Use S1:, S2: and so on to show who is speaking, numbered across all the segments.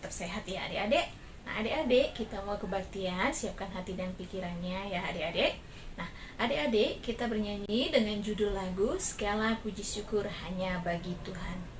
S1: tetap sehat ya adik-adik. Nah adik-adik, kita mau kebaktian, siapkan hati dan pikirannya ya adik-adik. Nah adik-adik, kita bernyanyi dengan judul lagu Segala Puji Syukur Hanya Bagi Tuhan.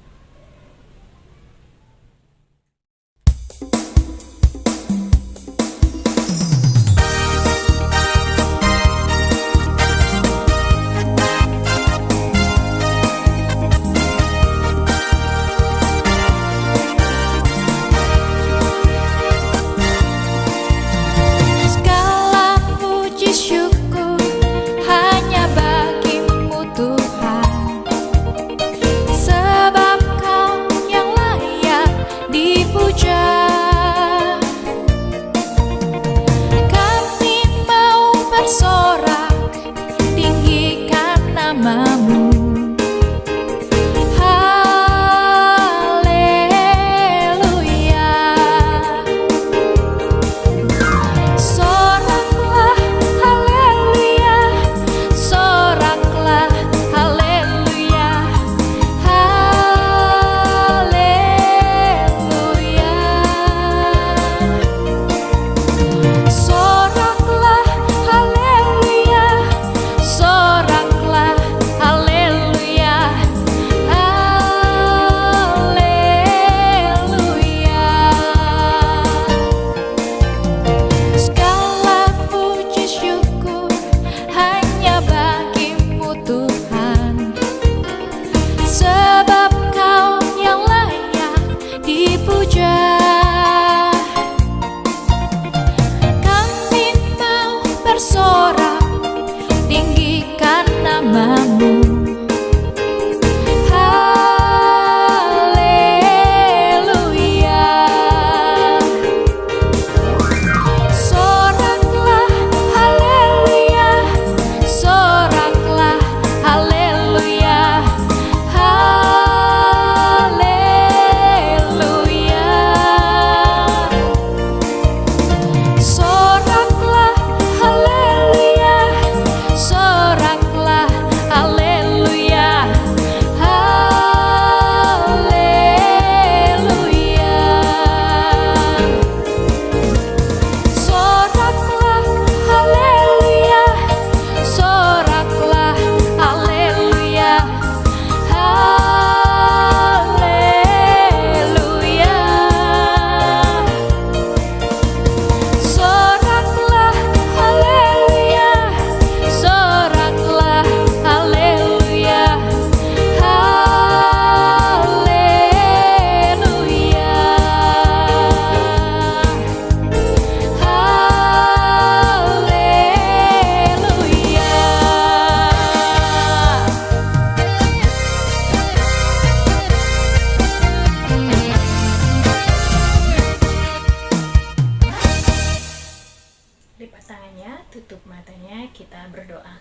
S1: Lipat tangannya, tutup matanya, kita berdoa.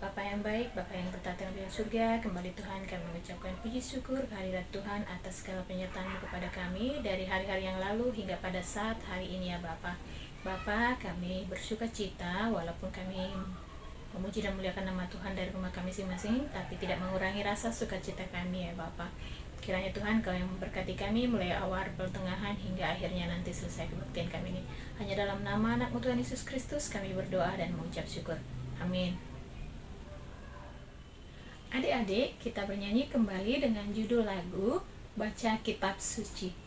S1: Bapa yang baik, Bapa yang bertata di surga, kembali Tuhan kami mengucapkan puji syukur kehadirat Tuhan atas segala penyertaan kepada kami dari hari-hari yang lalu hingga pada saat hari ini ya Bapa. Bapa, kami bersuka cita walaupun kami memuji dan memuliakan nama Tuhan dari rumah kami masing-masing, tapi tidak mengurangi rasa sukacita kami ya Bapa. Kiranya Tuhan Kau yang memberkati kami mulai awal, pertengahan hingga akhirnya nanti selesai kebaktian kami ini. Hanya dalam nama anak-Mu Tuhan Yesus Kristus kami berdoa dan mengucap syukur. Amin. Adik-adik, kita bernyanyi kembali dengan judul lagu Baca Kitab Suci.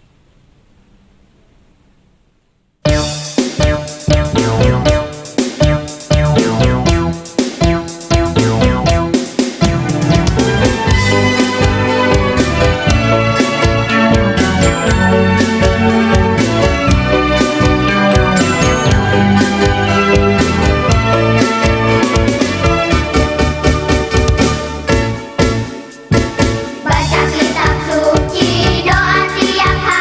S2: Baca kitab suci, doa tiap hari.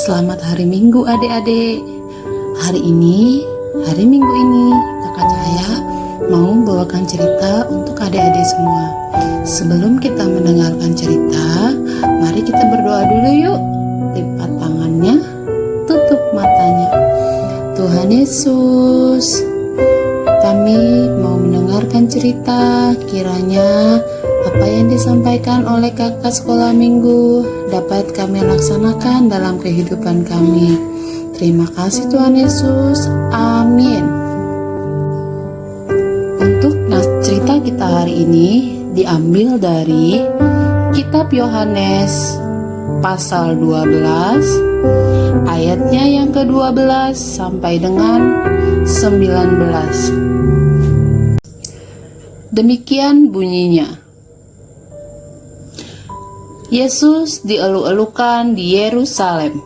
S2: Selamat hari Minggu adik-adik. Hari Minggu ini Kakak Cahaya mau bawakan cerita untuk adik-adik semua. Sebelum kita mendengarkan cerita, mari kita berdoa dulu yuk. Lipat tangannya, tutup matanya. Tuhan Yesus, kami mau mendengarkan cerita. Kiranya apa yang disampaikan oleh kakak sekolah minggu dapat kami laksanakan dalam kehidupan kami. Terima kasih Tuhan Yesus. Amin. Untuk cerita kita hari ini diambil dari Kitab Yohanes pasal 12 ayatnya yang ke-12 sampai dengan 19. Demikian bunyinya. Yesus dielu-elukan di Yerusalem.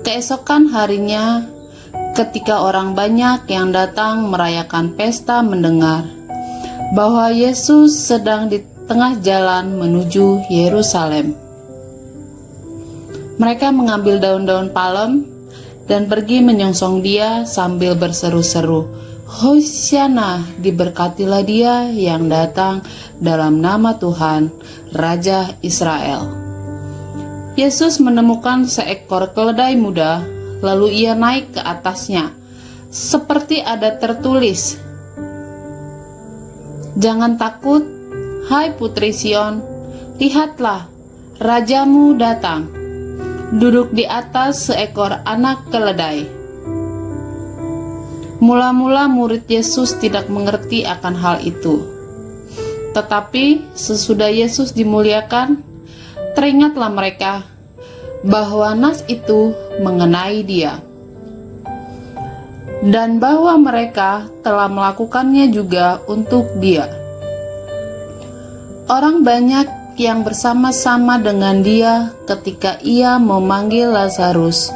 S2: Keesokan harinya, ketika orang banyak yang datang merayakan pesta mendengar bahwa Yesus sedang di tengah jalan menuju Yerusalem, mereka mengambil daun-daun palem dan pergi menyongsong dia sambil berseru-seru, "Hosiana, diberkatilah dia yang datang dalam nama Tuhan, Raja Israel." Yesus menemukan seekor keledai muda, lalu ia naik ke atasnya, seperti ada tertulis, "Jangan takut, hai putri Sion, lihatlah, rajamu datang, duduk di atas seekor anak keledai." Mula-mula murid Yesus tidak mengerti akan hal itu. Tetapi sesudah Yesus dimuliakan, teringatlah mereka bahwa nas itu mengenai dia, dan bahwa mereka telah melakukannya juga untuk dia. Orang banyak yang bersama-sama dengan dia ketika ia memanggil Lazarus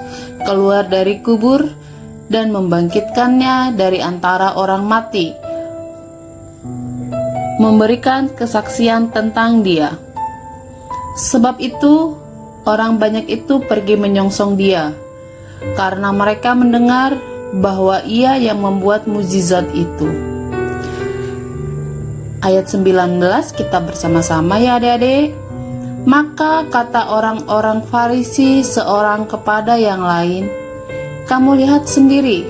S2: keluar dari kubur dan membangkitkannya dari antara orang mati, memberikan kesaksian tentang dia. Sebab itu, orang banyak itu pergi menyongsong dia, karena mereka mendengar bahwa ia yang membuat mukjizat itu. Ayat 19 kita bersama-sama ya adik-adik. Maka kata orang-orang Farisi seorang kepada yang lain, "Kamu lihat sendiri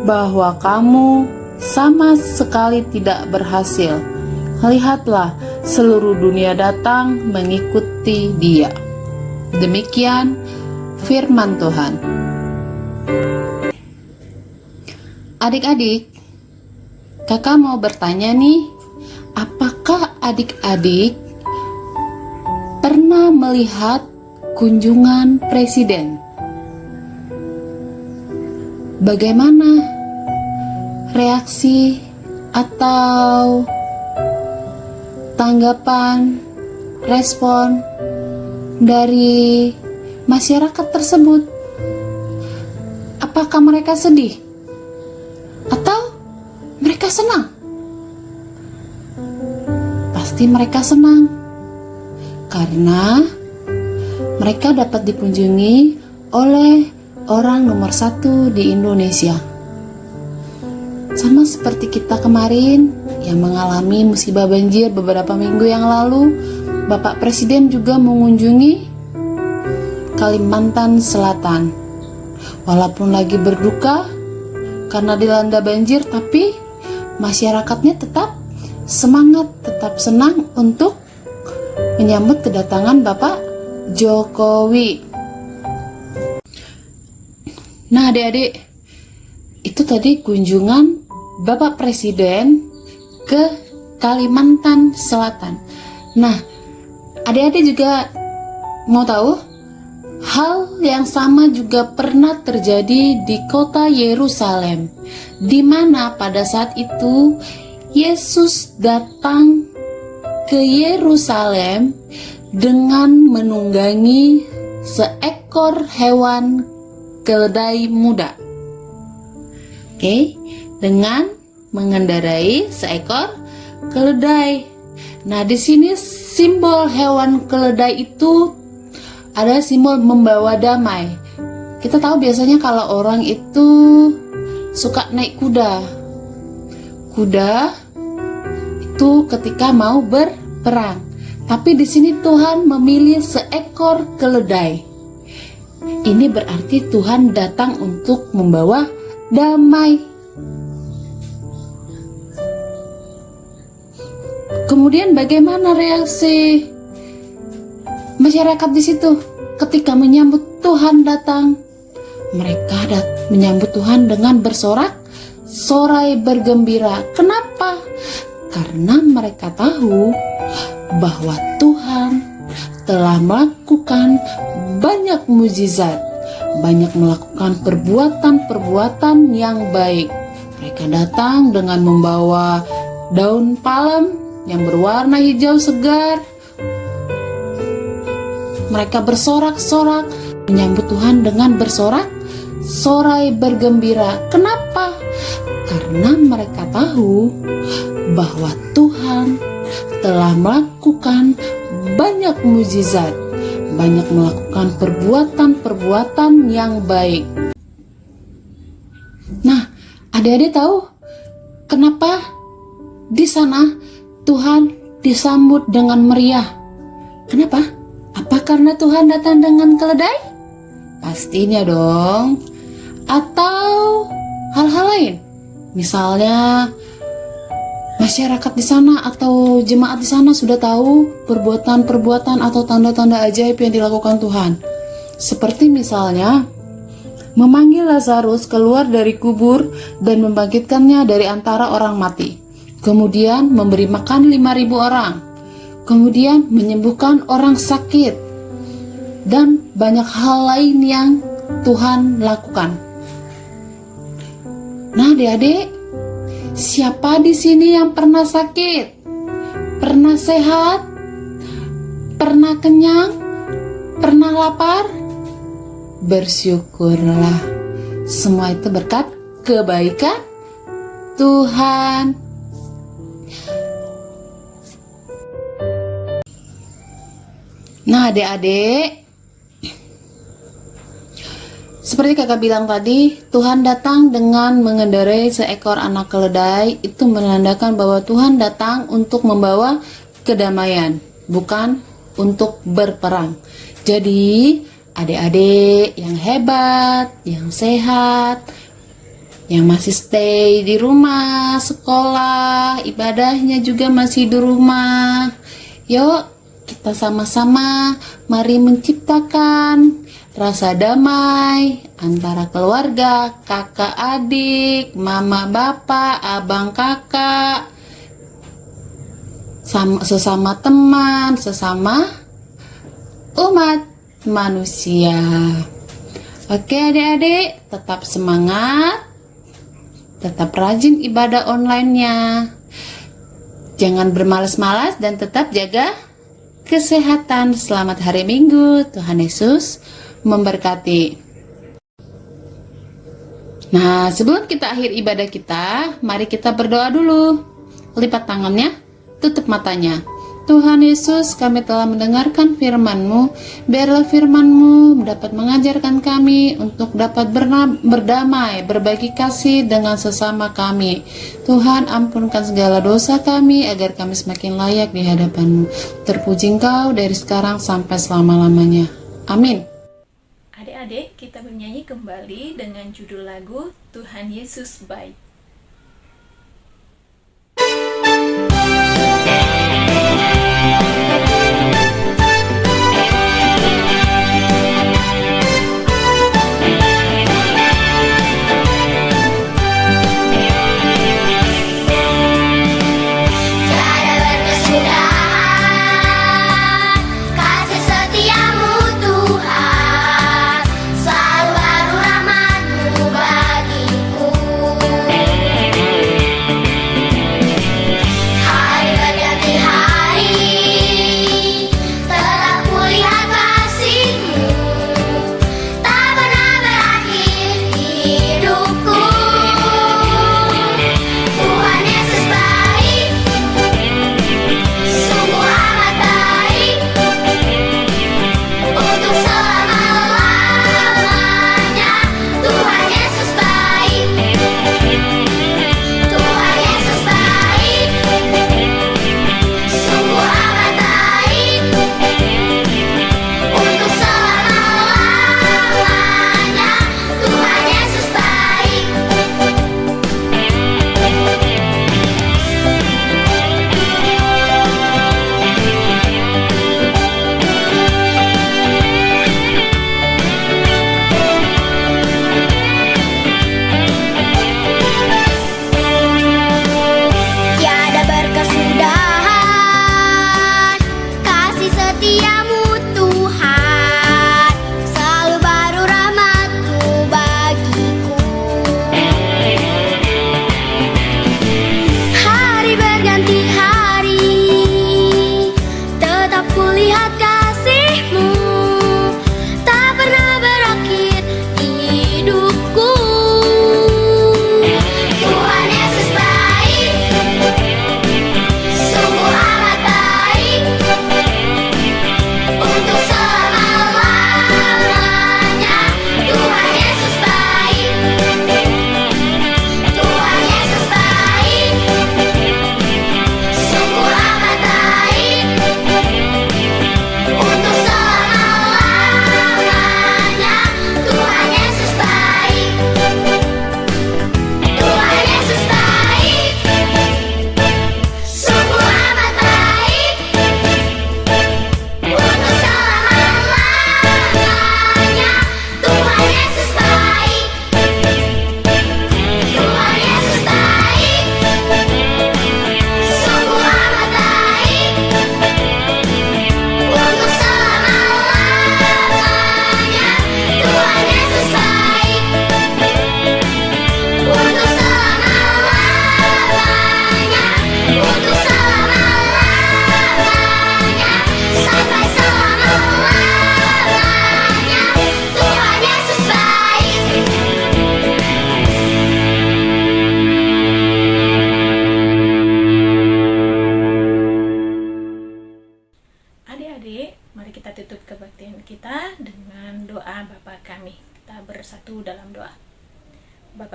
S2: bahwa kamu sama sekali tidak berhasil. Lihatlah, seluruh dunia datang mengikuti dia." Demikian firman Tuhan. Adik-adik, kakak mau bertanya nih, apakah adik-adik pernah melihat kunjungan presiden? Bagaimana reaksi atau tanggapan, respon dari masyarakat tersebut? Apakah mereka sedih? Atau mereka senang? Pasti mereka senang, karena mereka dapat dikunjungi oleh orang nomor 1 di Indonesia. Sama seperti kita kemarin yang mengalami musibah banjir beberapa minggu yang lalu, Bapak Presiden juga mengunjungi Kalimantan Selatan. Walaupun lagi berduka karena dilanda banjir, tapi masyarakatnya tetap semangat, tetap senang untuk menyambut kedatangan Bapak Jokowi. Nah adik-adik, itu tadi kunjungan Bapak Presiden ke Kalimantan Selatan. Nah, adik-adik juga mau tahu, hal yang sama juga pernah terjadi di kota Yerusalem, di mana pada saat itu Yesus datang ke Yerusalem dengan menunggangi seekor hewan keledai muda. Dengan mengendarai seekor keledai. Nah, di sini simbol hewan keledai itu ada simbol membawa damai. Kita tahu biasanya kalau orang itu suka naik kuda. Kuda itu ketika mau berperang. Tapi di sini Tuhan memilih seekor keledai. Ini berarti Tuhan datang untuk membawa damai. Kemudian bagaimana reaksi masyarakat di situ ketika menyambut Tuhan datang? Mereka menyambut Tuhan dengan bersorak-sorai bergembira. Kenapa? Karena mereka tahu bahwa Tuhan telah melakukan banyak mukjizat, banyak melakukan perbuatan-perbuatan yang baik. Mereka datang dengan membawa daun palem yang berwarna hijau segar. Mereka bersorak-sorak menyambut Tuhan dengan bersorak-sorai bergembira. Kenapa? Karena mereka tahu bahwa Tuhan telah melakukan banyak mukjizat, banyak melakukan perbuatan-perbuatan yang baik. Nah, adik-adik tahu kenapa di sana Tuhan disambut dengan meriah? Kenapa? Apa karena Tuhan datang dengan keledai? Pastinya dong. Atau hal-hal lain? Misalnya masyarakat di sana atau jemaat di sana sudah tahu perbuatan-perbuatan atau tanda-tanda ajaib yang dilakukan Tuhan. Seperti misalnya memanggil Lazarus keluar dari kubur dan membangkitkannya dari antara orang mati. Kemudian memberi makan 5.000 orang. Kemudian menyembuhkan orang sakit. Dan banyak hal lain yang Tuhan lakukan. Nah, adik-adik, siapa di sini yang pernah sakit? Pernah sehat? Pernah kenyang? Pernah lapar? Bersyukurlah. Semua itu berkat kebaikan Tuhan. Nah, adik-adik, seperti kakak bilang tadi, Tuhan datang dengan mengendarai seekor anak keledai. Itu menandakan bahwa Tuhan datang untuk membawa kedamaian, bukan untuk berperang. Jadi, adik-adik yang hebat, yang sehat, yang masih stay di rumah, sekolah, ibadahnya juga masih di rumah. Yuk, kita sama-sama mari menciptakan rasa damai antara keluarga, kakak adik, mama bapak, abang kakak, sesama teman, sesama umat manusia. Oke adik-adik, tetap semangat, tetap rajin ibadah online-nya. Jangan bermalas-malas dan tetap jaga kesehatan. Selamat hari Minggu. Tuhan Yesus memberkati. Nah, sebelum kita akhir ibadah kita, mari kita berdoa dulu. Lipat tangannya, tutup matanya. Tuhan Yesus, kami telah mendengarkan firman-Mu. Biarlah firman-Mu dapat mengajarkan kami untuk dapat berdamai, berbagi kasih dengan sesama kami. Tuhan, ampunkan segala dosa kami agar kami semakin layak di hadapan-Mu. Terpuji Engkau dari sekarang sampai selama-lamanya. Amin.
S1: Adik-adik, kita bernyanyi kembali dengan judul lagu Tuhan Yesus Baik.
S3: Kasih setiamu Tuhan, selalu baru rahmat-Mu bagiku.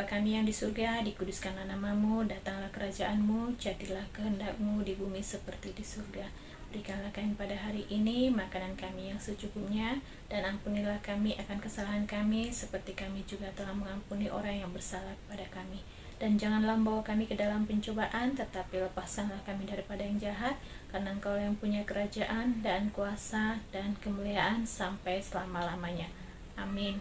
S1: Bapa kami yang di surga, dikuduskanlah namamu, datanglah kerajaanmu, jadilah kehendakmu di bumi seperti di surga. Berikanlah kami pada hari ini makanan kami yang secukupnya, dan ampunilah kami akan kesalahan kami, seperti kami juga telah mengampuni orang yang bersalah kepada kami. Dan janganlah membawa kami ke dalam pencobaan, tetapi lepaskanlah kami daripada yang jahat, karena Engkau yang punya kerajaan dan kuasa dan kemuliaan sampai selama-lamanya. Amin.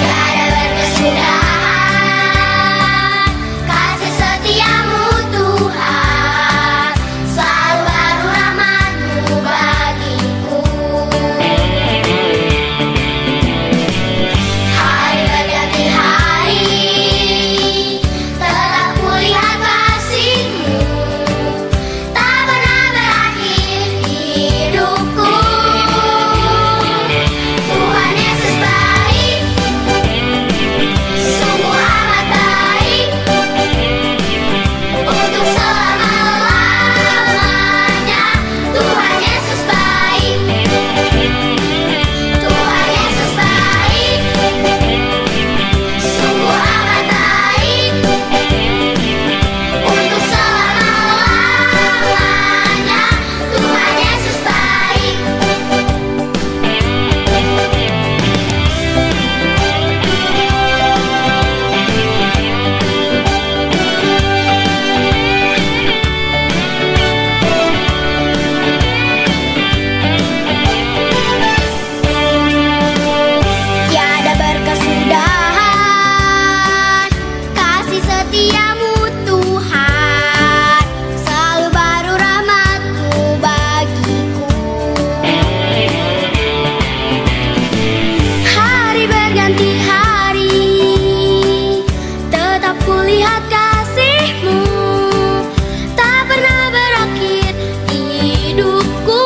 S3: Tiada berkesudahan kasih setiamu Tuhan, selalu baru rahmat-Mu bagiku. Hari berganti hari, tetap kulihat kasih-Mu, tak pernah berakhir hidupku. Tuhan Yesus baik, sungguh amat baik, untuk selama-lamanya. Tuhan Yesus baik, Tuhan Yesus baik, sungguh amat baik, untuk selama-lamanya. Tuhan Yesus baik. Tiada berkesudahan kasih setiamu Tuhan, selalu baru rahmat-Mu bagiku. Hari berganti hari, tetap kulihat kasih-Mu, tak pernah berakhir hidupku.